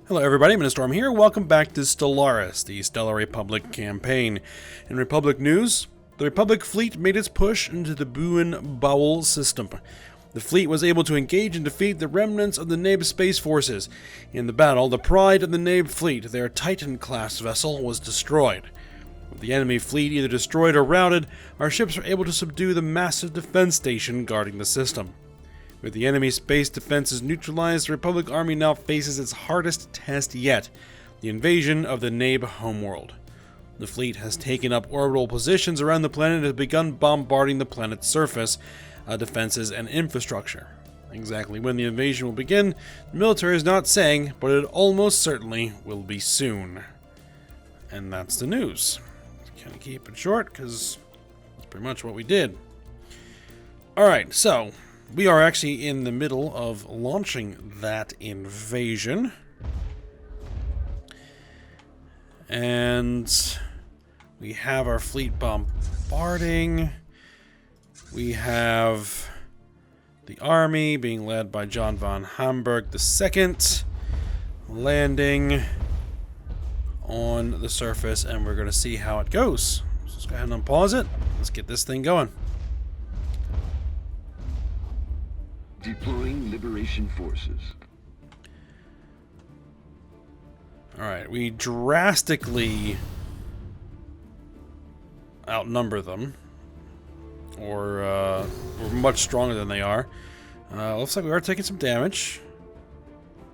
Hello everybody, Storm here. Welcome back to Stellaris, the Stellar Republic campaign. In Republic news, the Republic fleet made its push into the Buin Bowel system. The fleet was able to engage and defeat the remnants of the Nabe space forces. In the battle, the pride of the Nabe fleet, their Titan-class vessel, was destroyed. With the enemy fleet either destroyed or routed, our ships were able to subdue the massive defense station guarding the system. With the enemy space defenses neutralized, the Republic Army now faces its hardest test yet, the invasion of the Nabe homeworld. The fleet has taken up orbital positions around the planet and has begun bombarding the planet's surface, defenses, and infrastructure. Exactly when the invasion will begin, the military is not saying, but it almost certainly will be soon. And that's the news. Kind of keep it short, because that's pretty much what we did. Alright, so we are actually in the middle of launching that invasion. And we have our fleet bombarding. We have the army being led by John von Hamburg II landing on the surface, and we're going to see how it goes. So let's go ahead and unpause it. Let's get this thing going. Deploying Liberation Forces. Alright, we drastically outnumber them. Or, we're much stronger than they are. Looks like we are taking some damage.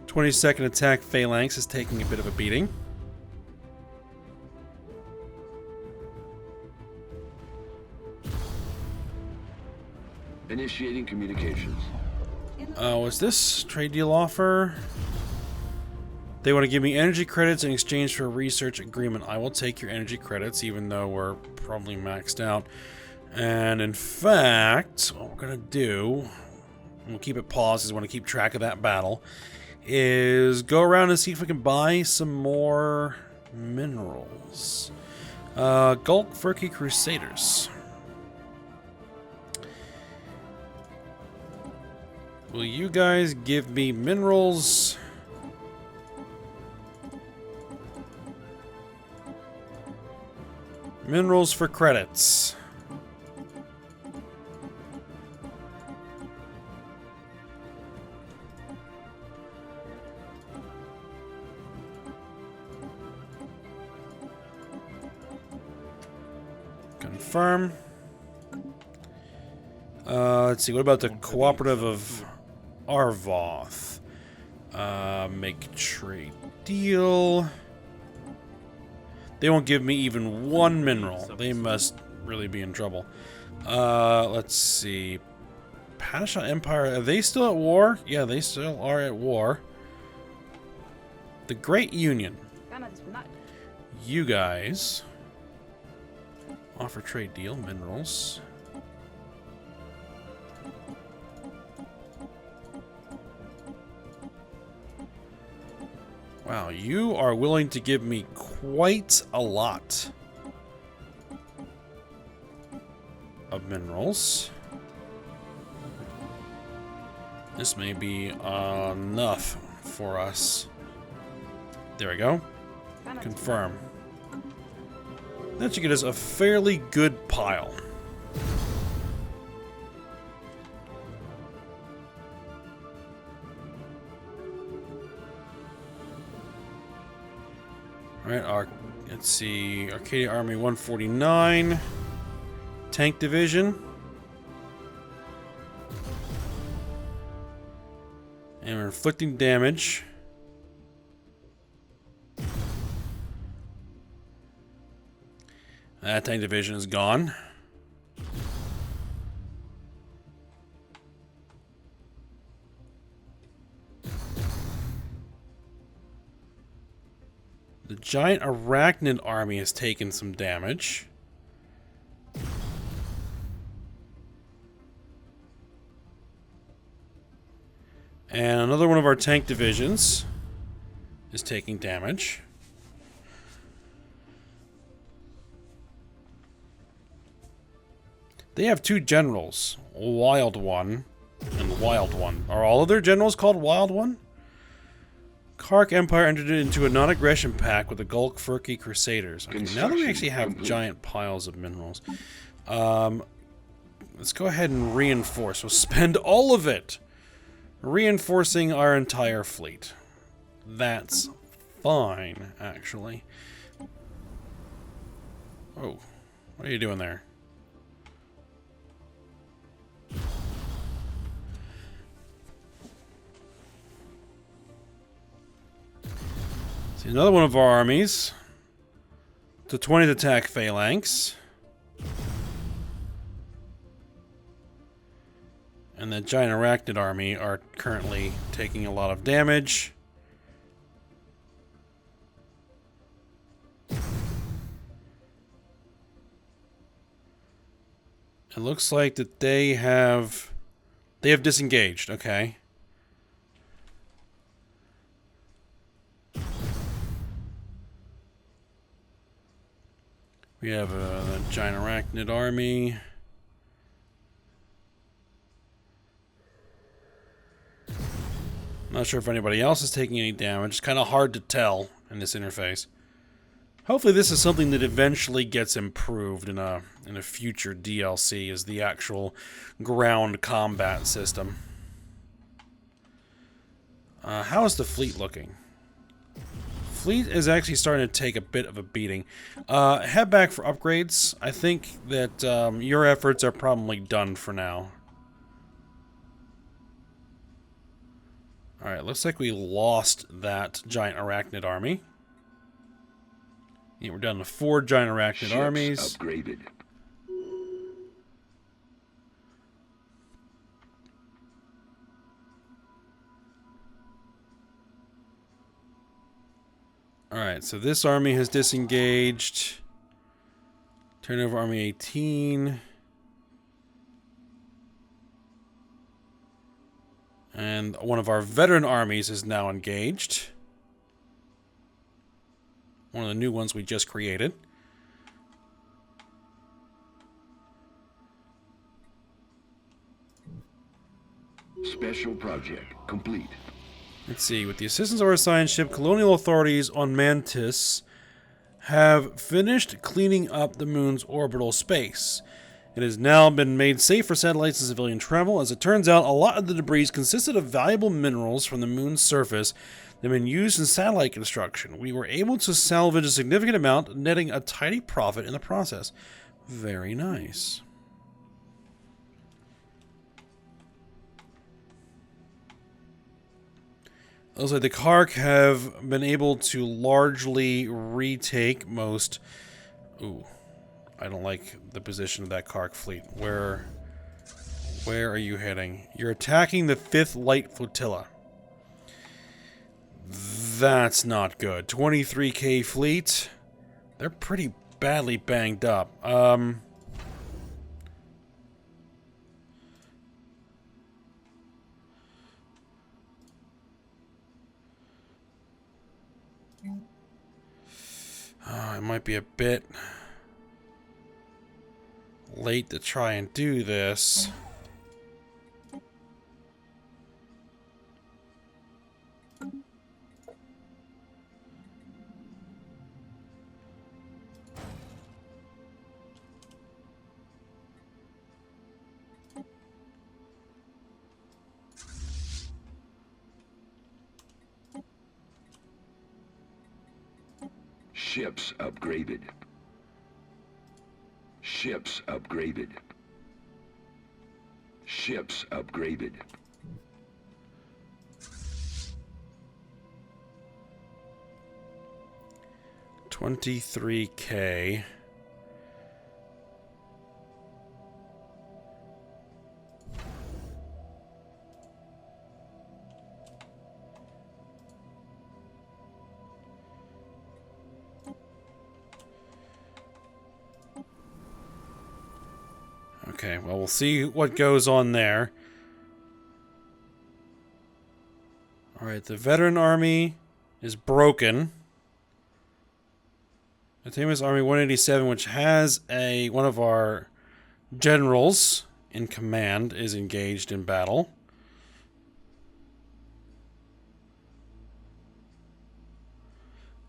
22nd attack Phalanx is taking a bit of a beating. Initiating communications. What's this? Trade deal offer? They want to give me energy credits in exchange for a research agreement. I will take your energy credits, even though we're probably maxed out. And in fact, what we're going to do, we'll keep it paused because I want to keep track of that battle, is go around and see if we can buy some more minerals. Gulk Furky Crusaders. Will you guys give me minerals? Minerals for credits. Confirm. Let's see, what about the cooperative of Arvoth? Make trade deal. They won't give me even one mineral. They must really be in trouble. Let's see. Padishah Empire, are they still at war? Yeah, they still are at war. The Great Union. You guys offer trade deal, minerals. Wow, you are willing to give me quite a lot of minerals. This may be enough for us. There we go. Confirm. That should get us a fairly good pile. Alright, let's see. Arcadia Army 149. Tank Division. And we're inflicting damage. That tank division is gone. The giant arachnid army has taken some damage. And another one of our tank divisions is taking damage. They have two generals, Wild One and Wild One. Are all of their generals called Wild One? Kark Empire entered into a non-aggression pact with the Gulk-Furky Crusaders. Okay, now that we actually have giant piles of minerals, let's go ahead and reinforce. We'll spend all of it reinforcing our entire fleet. That's fine, actually. Oh, what are you doing there? See, another one of our armies. The 20th attack phalanx. And the giant arachnid army are currently taking a lot of damage. It looks like that they have disengaged, okay. We have a giant arachnid army. Not sure if anybody else is taking any damage. It's kind of hard to tell in this interface. Hopefully this is something that eventually gets improved in a future DLC, is the actual ground combat system. How is the fleet looking? Fleet is actually starting to take a bit of a beating. Head back for upgrades. I think that your efforts are probably done for now. Alright, looks like we lost that giant arachnid army. Yeah, we're down to 4 giant arachnid armies. Upgraded. Alright, so this army has disengaged. Turnover army 18. And one of our veteran armies is now engaged. One of the new ones we just created. Special project complete. Let's see. With the assistance of our science ship, colonial authorities on Mantis have finished cleaning up the moon's orbital space. It has now been made safe for satellites and civilian travel. As it turns out, a lot of the debris consisted of valuable minerals from the moon's surface that have been used in satellite construction. We were able to salvage a significant amount, netting a tidy profit in the process. Very nice. Looks like the Kark have been able to largely retake most... Ooh. I don't like the position of that Kark fleet. Where are you heading? You're attacking the 5th Light Flotilla. That's not good. 23k fleet. They're pretty badly banged up. It might be a bit late to try and do this. Ships upgraded. Ships upgraded. Ships upgraded. $23K. Okay, well, we'll see what goes on there. Alright, the veteran army is broken. The Tamus Army 187, which has one of our generals in command, is engaged in battle.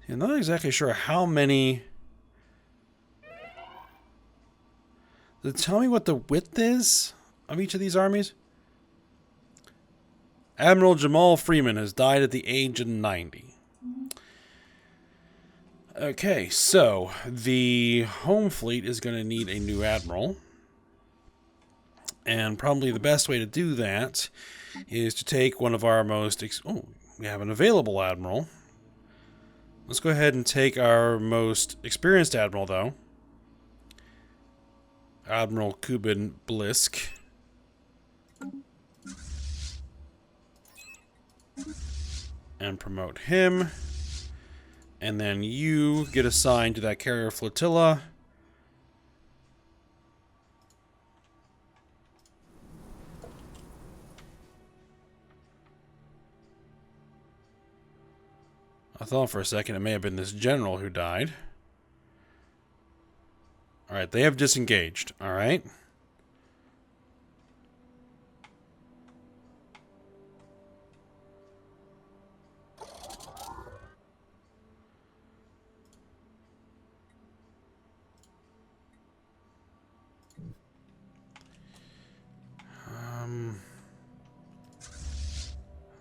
I'm not exactly sure how many... Does it tell me what the width is of each of these armies? Admiral Jamal Freeman has died at the age of 90. Okay, so the home fleet is going to need a new admiral. And probably the best way to do that is to take one of our most... Oh, we have an available admiral. Let's go ahead and take our most experienced admiral, though. Admiral Kuben Blisk. And promote him. And then you get assigned to that carrier flotilla. I thought for a second it may have been this general who died. Alright, they have disengaged. Alright.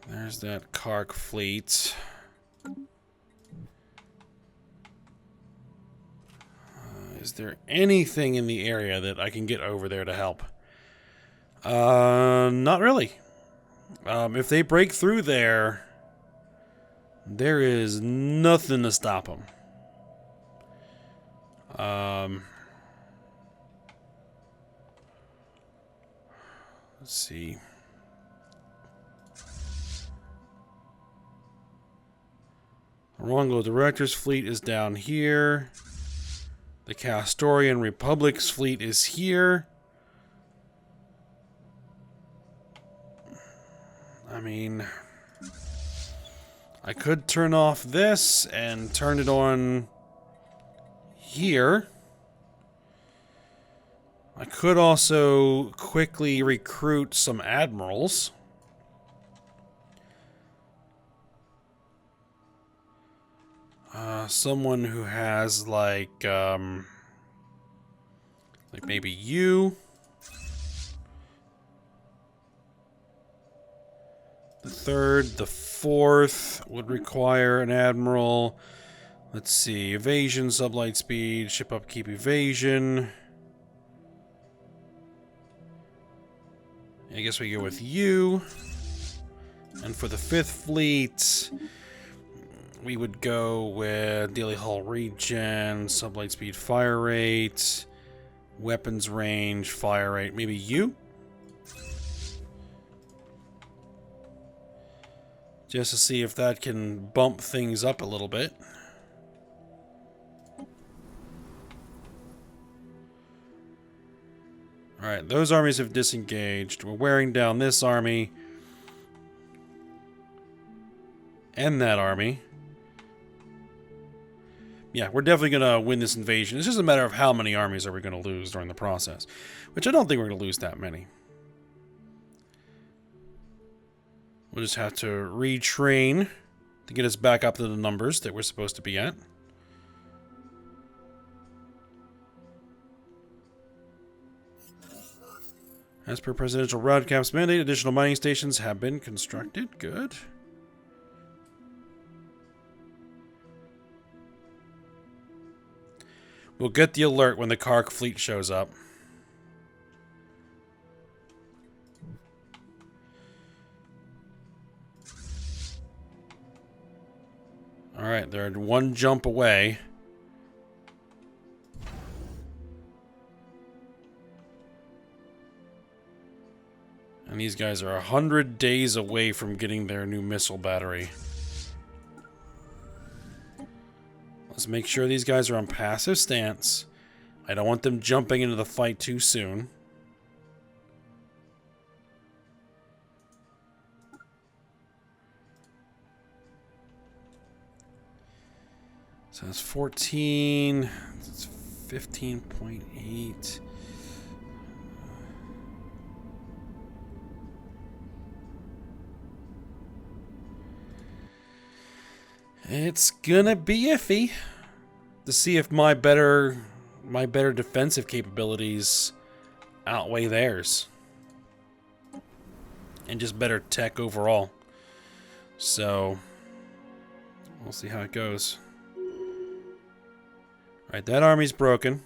There's that Kark fleet. Is there anything in the area that I can get over there to help? Not really. If they break through there, there is nothing to stop them. Let's see. Rongo Director's fleet is down here. The Castorian Republic's fleet is here. I mean, I could turn off this and turn it on here. I could also quickly recruit some admirals. Someone who has like maybe you. The third, the fourth would require an admiral. Let's see, evasion, sublight speed, ship upkeep, evasion. I guess we go with you. And for the fifth fleet, we would go with daily hull regen, sublight speed, fire rate, weapons range, fire rate. Maybe you? Just to see if that can bump things up a little bit. Alright, those armies have disengaged. We're wearing down this army. And that army. Yeah, we're definitely going to win this invasion. It's just a matter of how many armies are we going to lose during the process. Which I don't think we're going to lose that many. We'll just have to retrain to get us back up to the numbers that we're supposed to be at. As per Presidential Broadcast mandate, additional mining stations have been constructed. Good. We'll get the alert when the Kark fleet shows up. Alright, they're one jump away. And these guys are 100 days away from getting their new missile battery. Let's make sure these guys are on passive stance. I don't want them jumping into the fight too soon. So that's 14. It's 15.8. It's gonna be iffy to see if my better defensive capabilities outweigh theirs. And just better tech overall. So we'll see how it goes. Alright, that army's broken.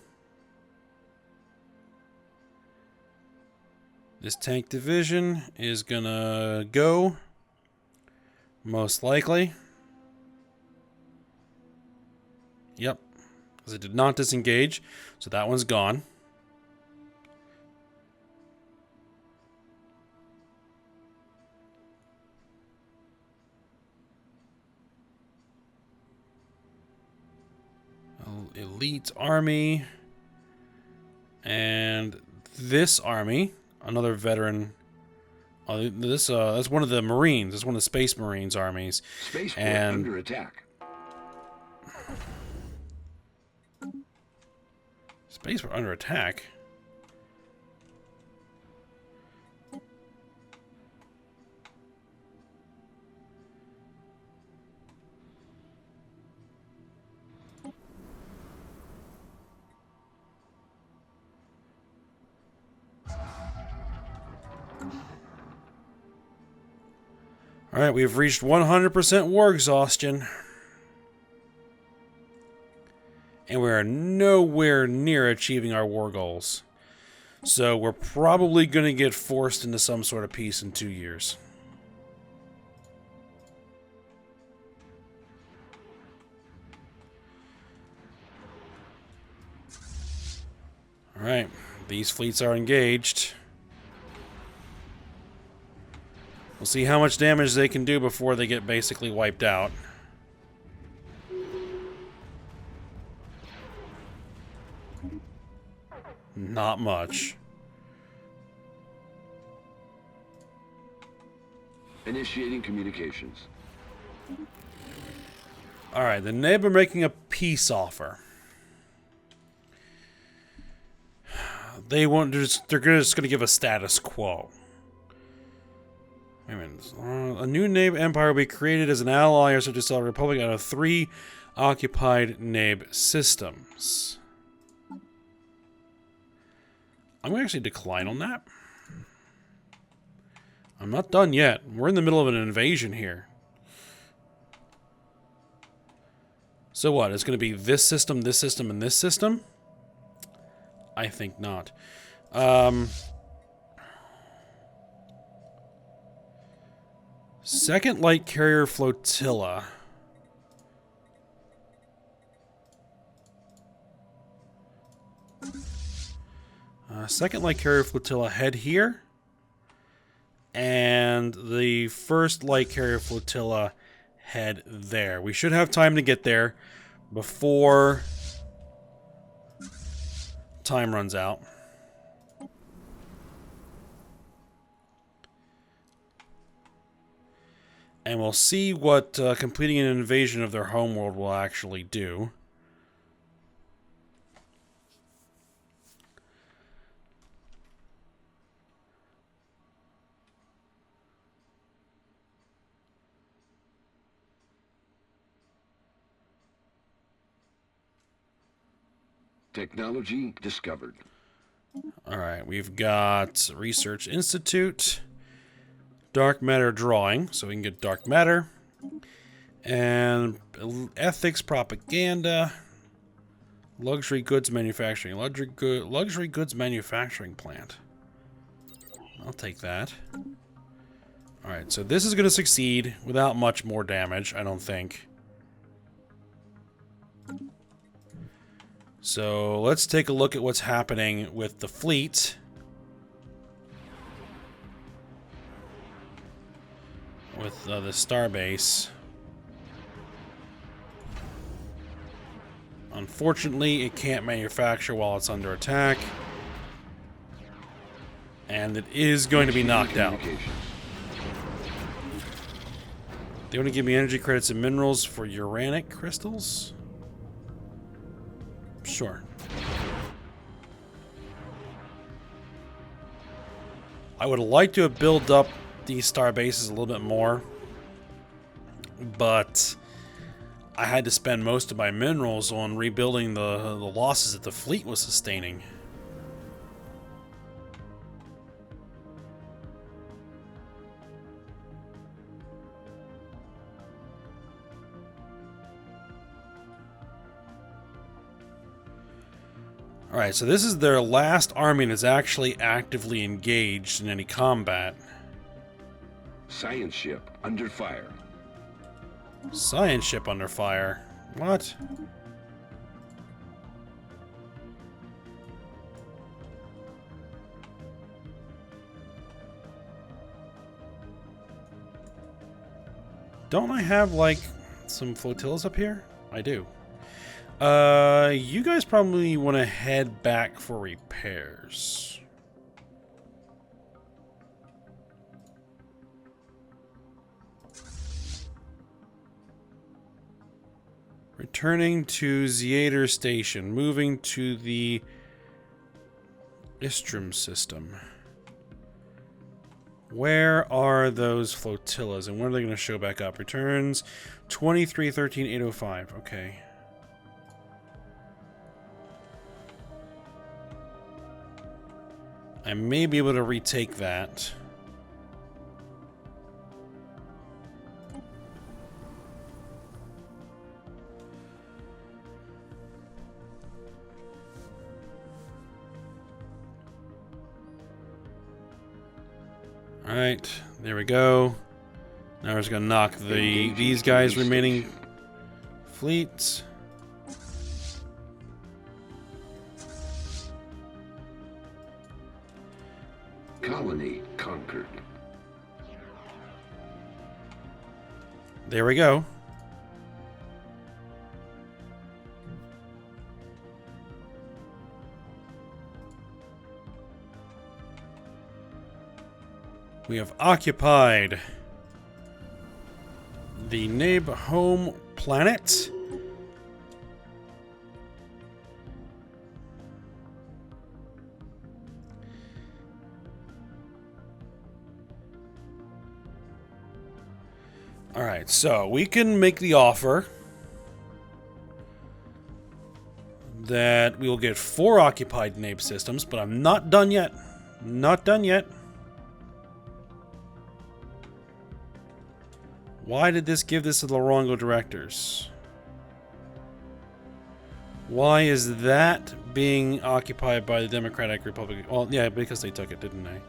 This tank division is gonna go. Most likely. Yep. Because it did not disengage. So that one's gone. Elite army. And this army. Another veteran. That's one of the Marines. It's one of the Space Marines armies. Spaceport under attack. Spaceport under attack? Alright, we've reached 100% war exhaustion. And we are nowhere near achieving our war goals. So we're probably going to get forced into some sort of peace in 2 years. Alright, these fleets are engaged. We'll see how much damage they can do before they get basically wiped out. Not much. Initiating communications. Alright, the Nib are making a peace offer. They're just going to give a status quo. Wait a minute. A new Nabe Empire will be created as an ally or such a Stellar Republic out of 3 occupied Nabe systems. I'm going to actually decline on that. I'm not done yet. We're in the middle of an invasion here. So what? It's going to be this system, and this system? I think not. Second Light Carrier Flotilla. Second Light Carrier Flotilla head here. And the first Light Carrier Flotilla head there. We should have time to get there before time runs out. And we'll see what completing an invasion of their homeworld will actually do. Technology discovered. Alright, we've got Research Institute. Dark matter drawing, so we can get dark matter. And ethics propaganda. Luxury goods manufacturing. Luxury goods manufacturing plant. I'll take that. Alright, so this is going to succeed without much more damage, I don't think. So let's take a look at what's happening with the fleet. With the starbase. Unfortunately, it can't manufacture while it's under attack. And it is going to be knocked out. They want to give me energy credits and minerals for uranic crystals? Sure. I would like to have built up these star bases a little bit more, but I had to spend most of my minerals on rebuilding the losses that the fleet was sustaining. Alright, so this is their last army that's actually actively engaged in any combat. Science ship under fire. Science ship under fire. What? Don't I have, like, some flotillas up here? I do. You guys probably want to head back for repairs. Returning to Zeater Station. Moving to the Istrum system. Where are those flotillas? And when are they going to show back up? Returns 2313-805. Okay. I may be able to retake that. Alright, there we go. Now we're just gonna knock these guys' remaining fleets. Colony conquered. There we go. We have occupied the Nib home planet. Alright, so we can make the offer that we will get 4 occupied Nabe systems, but I'm not done yet. Not done yet. Why did this give this to the Lorongo directors? Why is that being occupied by the Democratic Republic? Well, yeah, because they took it, didn't they?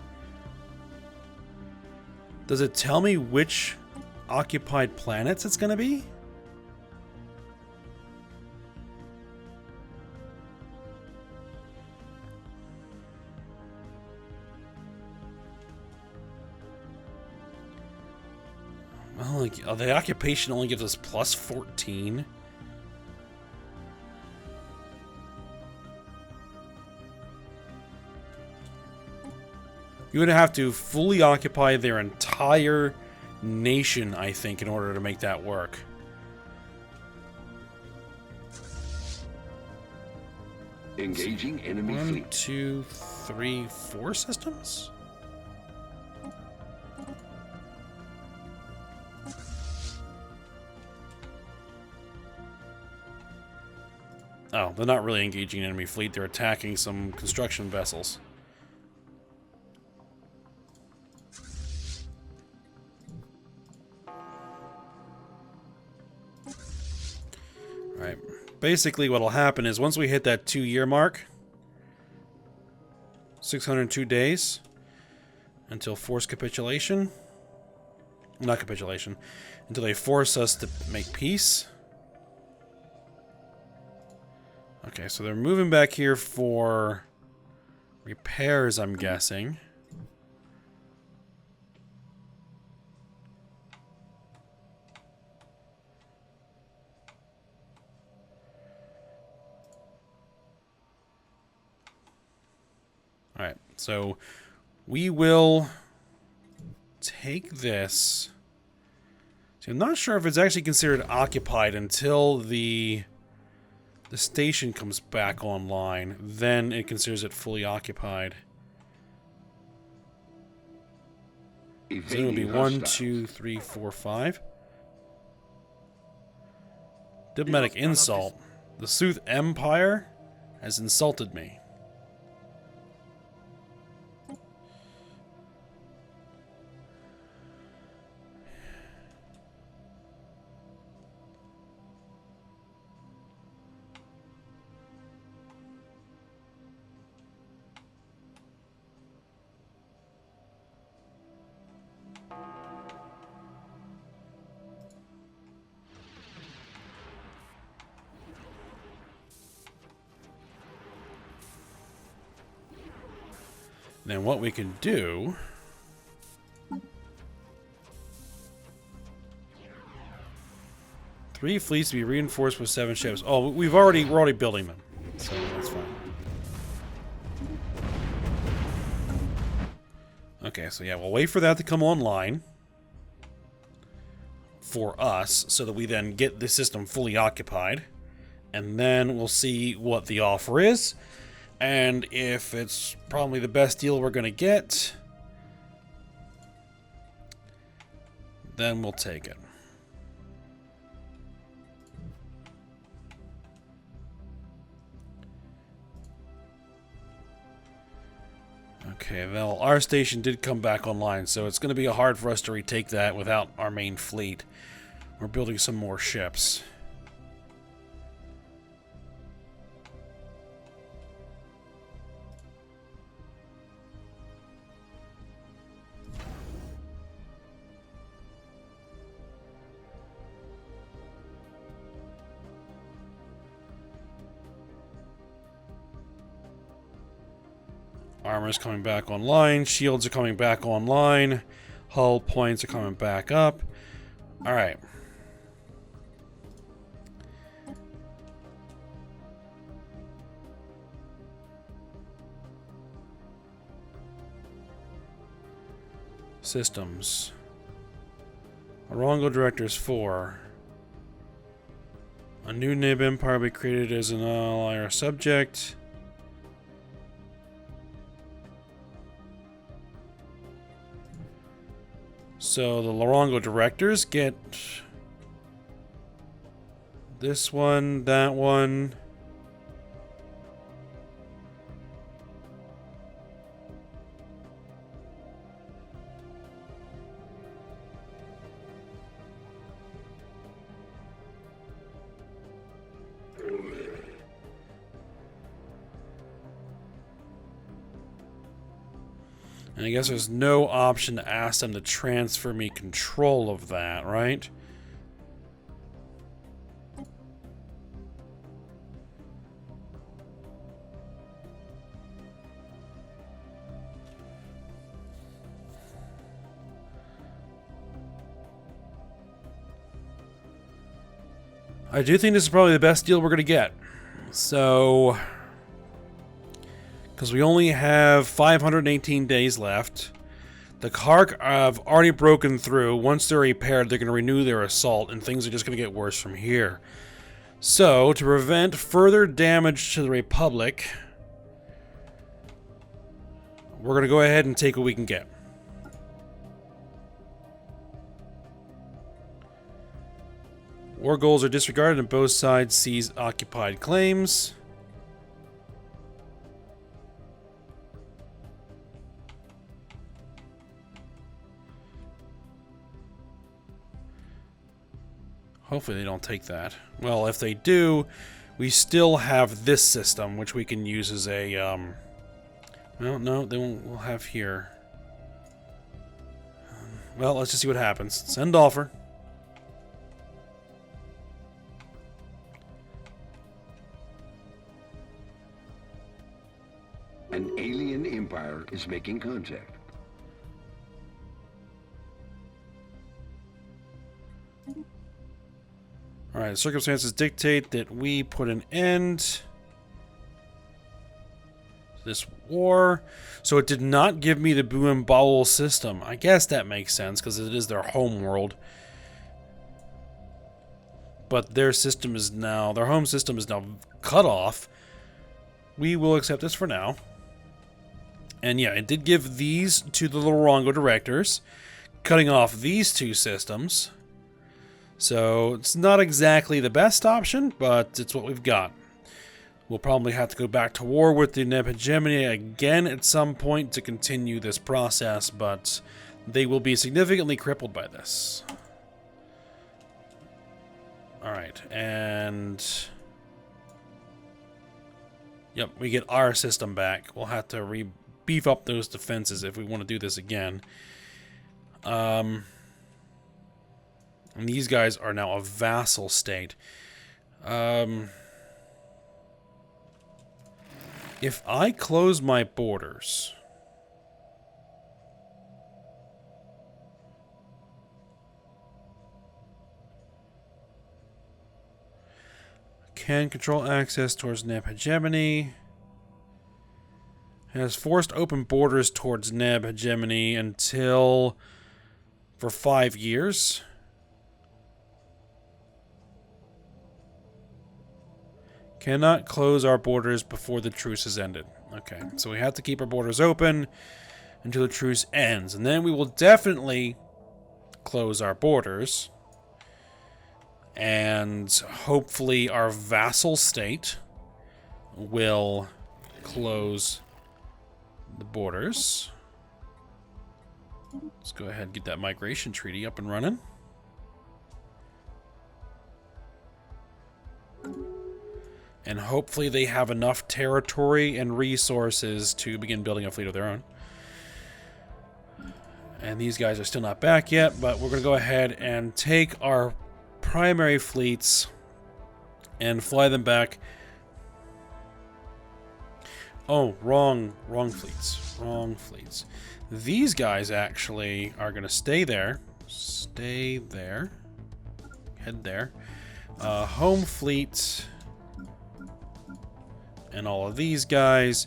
Does it tell me which occupied planets it's going to be? Well, like, the occupation only gives us plus 14. You would have to fully occupy their entire nation, I think, in order to make that work. Engaging enemy fleet. 1, 2, 3, 4 systems? Oh, they're not really engaging enemy fleet. They're attacking some construction vessels. Alright. Basically, what'll happen is once we hit that 2-year mark, 602 days until forced capitulation. Not capitulation. Until they force us to make peace. Okay, so they're moving back here for repairs, I'm guessing. Alright, so we will take this. So I'm not sure if it's actually considered occupied until the station comes back online. Then it considers it fully occupied. So it'll be 1, 2, 3, 4, 5. Diplomatic insult. The Sooth Empire has insulted me. Then what we can do... Three fleets to be reinforced with 7 ships. Oh, we're already building them, so that's fine. Okay, so yeah, we'll wait for that to come online for us, so that we then get the system fully occupied, and then we'll see what the offer is. And if it's probably the best deal we're going to get, then we'll take it. Okay, well, our station did come back online, so it's going to be hard for us to retake that without our main fleet. We're building some more ships. Armor's coming back online. Shields are coming back online. Hull points are coming back up. Alright. Systems. Orongo Directors 4. A new Nib Empire will be created as an ally or subject. So the Lorongo Directors get this one, that one. And I guess there's no option to ask them to transfer me control of that, right? I do think this is probably the best deal we're going to get. So... because we only have 518 days left. The Kark have already broken through. Once they're repaired, they're going to renew their assault, and things are just going to get worse from here. So, to prevent further damage to the Republic, we're going to go ahead and take what we can get. War goals are disregarded and both sides seize occupied claims. Hopefully they don't take that. Well, if they do, we still have this system, which we can use as a, well, no, they won't, we'll have here. Well, let's just see what happens. Send offer. An alien empire is making contact. Alright, circumstances dictate that we put an end to this war. So it did not give me the Buin Bowel system. I guess that makes sense, because it is their home world. But their system is now, their home system is now cut off. We will accept this for now. And yeah, it did give these to the Lorongo Directors, cutting off these two systems. So it's not exactly the best option, but it's what we've got. We'll probably have to go back to war with the Neb hegemony again at some point to continue this process, but they will be significantly crippled by this. Alright, and... Yep, we get our system back. We'll have to beef up those defenses if we want to do this again. And these guys are now a vassal state. If I close my borders... Can control access towards Neb hegemony. Has forced open borders towards Neb hegemony until... for 5 years. Cannot close our borders before the truce is ended. Okay, so we have to keep our borders open until the truce ends. And then we will definitely close our borders. And hopefully our vassal state will close the borders. Let's go ahead and get that migration treaty up and running. And hopefully they have enough territory and resources to begin building a fleet of their own. And these guys are still not back yet, but we're going to go ahead and take our primary fleets and fly them back. Oh, wrong fleets. Wrong fleets. These guys actually are going to stay there. Stay there. Head there. Home fleet... and all of these guys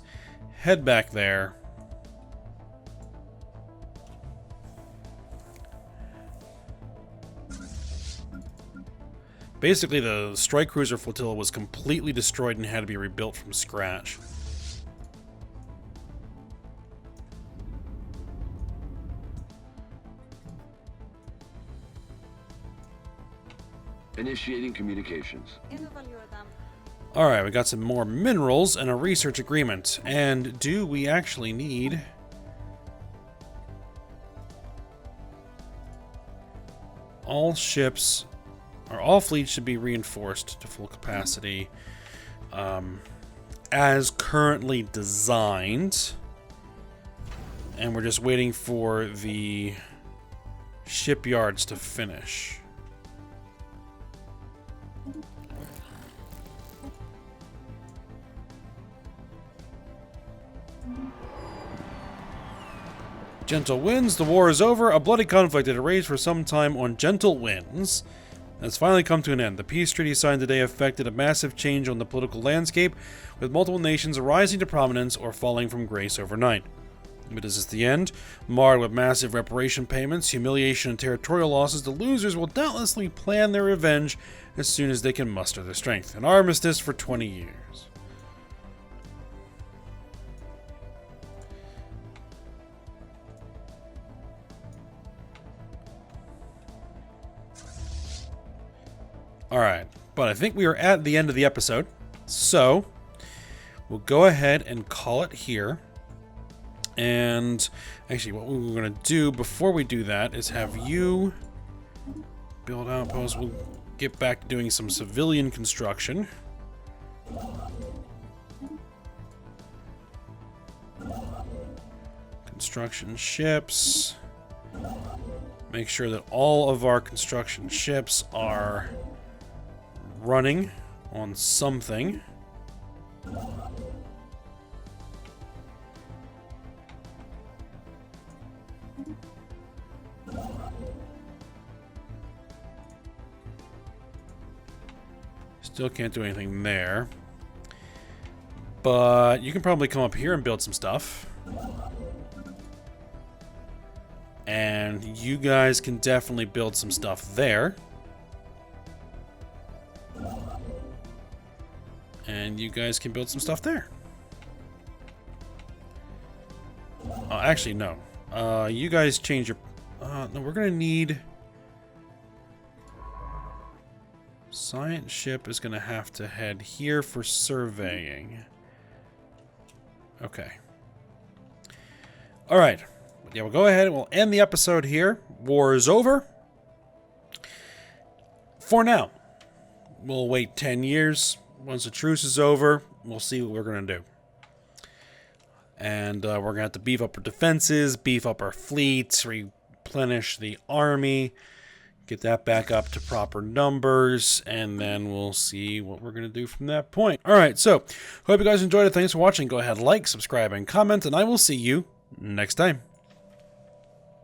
head back there. Basically, the strike cruiser flotilla was completely destroyed and had to be rebuilt from scratch. Initiating communications. Alright, we got some more minerals and a research agreement. And do we actually need... all ships... or all fleets should be reinforced to full capacity. As currently designed. And we're just waiting for the shipyards to finish. Gentle winds, the war is over. A bloody conflict that had raged for some time on gentle winds has finally come to an end. The peace treaty signed today affected a massive change on the political landscape, with multiple nations rising to prominence or falling from grace overnight. But is this the end? Marred with massive reparation payments, humiliation, and territorial losses, the losers will doubtlessly plan their revenge as soon as they can muster their strength. An armistice for 20 years. Alright, but I think we are at the end of the episode, so we'll go ahead and call it here. And actually, what we're going to do before we do that is have you build outposts. We'll get back to doing some civilian construction. Construction ships. Make sure that all of our construction ships are running on something. Still can't do anything there. But you can probably come up here and build some stuff. And you guys can definitely build some stuff there. And you guys can build some stuff there. Actually, no. You guys change your... no, we're going to need... Science ship is going to have to head here for surveying. Okay. Alright. Yeah, we'll go ahead and we'll end the episode here. War is over. For now. We'll wait 10 years. Once the truce is over, we'll see what we're going to do. And we're going to have to beef up our defenses, beef up our fleets, replenish the army, get that back up to proper numbers, and then we'll see what we're going to do from that point. Alright, so hope you guys enjoyed it. Thanks for watching. Go ahead, like, subscribe, and comment, and I will see you next time.